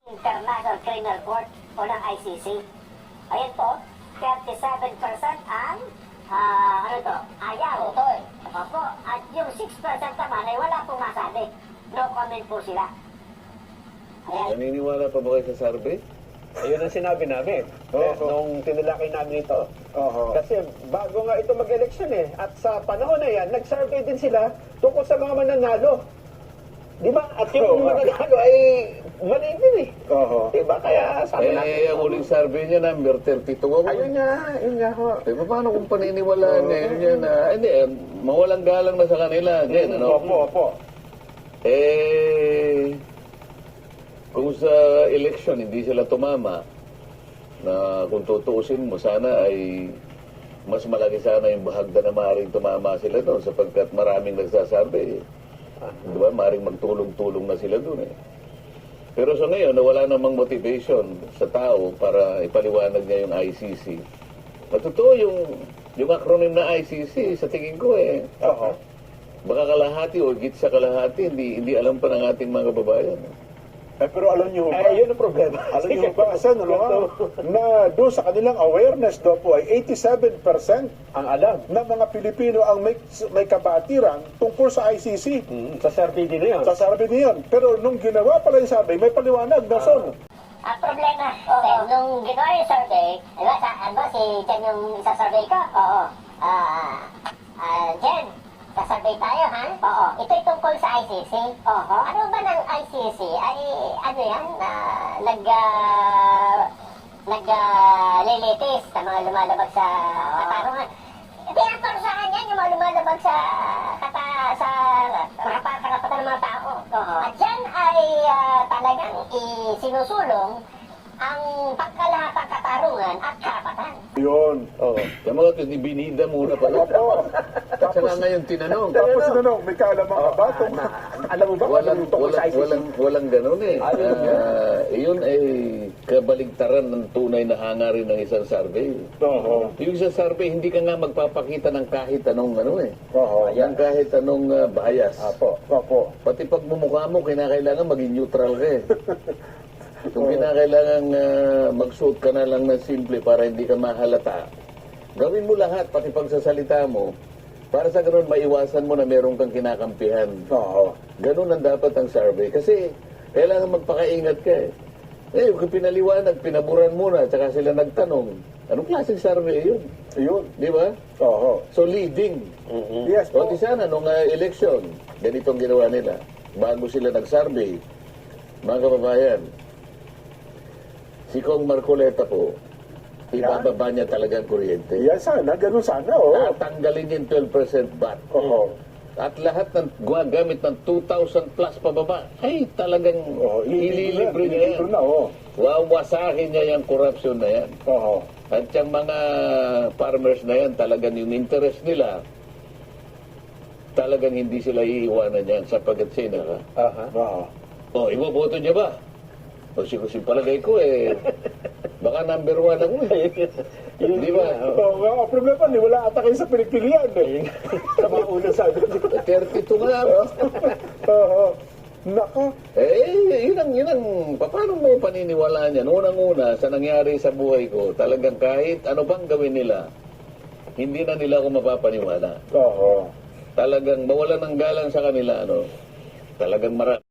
International Criminal Court o ng ICC. Ayan po, 37% ang ayaw. Opo, at yung 6% naman ay wala pong masabi. No comment po sila. Ayan. Naniniwala pa ba kayo sa survey? Ayun ang sinabi namin nung tinalakay namin ito. Kasi bago nga ito mag-election at sa panahon na yan, nag-survey din sila tungkol sa mga mananalo. Di ba? At yung mananalo ay maliit din Di ba? Kaya sabi natin. Ang uling survey niya, number 32. Ayun nga ho. Paano kung paniniwalaan niya na, hindi, mawalang galang na sa kanila. Again, ano? Opo. Kung sa election hindi sila tumama, na kung tutuusin mo, sana ay mas malaki sana yung bahagda na maaaring tumama sila doon sapagkat maraming nagsasabi. Diba? Maaaring magtulong-tulong na sila doon Pero sa ngayon, nawala namang motivation sa tao para ipaliwanag niya yung ICC. Totoo yung acronym na ICC, sa tingin ko baka kalahati o higit sa kalahati, hindi alam pa ng ating mga kababayan. Pero alam niyo ba? Yun ang problema. Alam niyo ba, na doon sa kanilang awareness daw po ay 87% Ang alam. na mga Pilipino ang may kabatiran tungkol sa ICC. Sa survey din na yun. Sa survey niyon. Pero nung ginawa pala yung survey, may paliwanag na son. Ang problema, nung ginawa yung survey, si Jen yung isa-survey ko? Oo. Jen, sasurvey tayo, ha? Oo. Ito'y tungkol sa ICC. Oo. Ano ba ng ICC? Ay, naglilitis sa mga lumalabag sa katarungan. Pinaparusahan yan yung mga lumalabag sa karapatan ng mga tao. At yan ay talagang isinusulong ang pagkalahatang katarungan at karapatan. Yun. Yung mga ito, binida muna pala. Opo. Tapos na ngayon tinanong. Tapos tinanong, may kaalaman ka ba? Alam mo ba kung anong tungkol sa ICC? Walang ganun Iyon ay kabaligtaran ng tunay na hangarin ng isang survey. Yung isang survey, hindi ka nga magpapakita ng kahit anong Yan kahit anong bias. Opo. Pati pagmumukha mo, kinakailangan maging neutral ka Kung kinakailangan magsuot ka na lang ng simple para hindi ka mahalata, gawin mo lahat, pati pagsasalita mo, para sa ganun maiwasan mo na meron kang kinakampihan. Ganun ang dapat ang survey. Kasi kailangan magpakaingat ka kung pinaliwanag, pinaburan muna, tsaka sila nagtanong, anong klaseng survey yun? Yun. Di ba? So leading. Yes O po. di sana, nung election, ganitong ginawa nila. Bago sila nag-survey, mga kababayan, si Kong Marcoleta po, ibababa niya talaga ang kuryente. Yan sana, ganun sana. Tatanggalin yung 12% VAT. At lahat ng gamit ng 2,000 plus pababa, ay talagang ililibre niya yan. Wawasahin niya yung corruption na yan. At yung mga farmers na yan, talagang yung interest nila, talagang hindi sila iiwanan yan sapagkat sina ka. Iboboto niya ba? O si palagay ko baka number 1 ako Di ba? Ang problema, wala ata kayo sa pinagpilian Sa mga unang sabi. 32 nga. Nako. Yun ang, paano mo paniniwalaan yan? Unang-una, sa nangyari sa buhay ko, talagang kahit ano bang gawin nila, hindi na nila ako mapapaniwala. Talagang mawala ng galang sa kanila, talagang marami.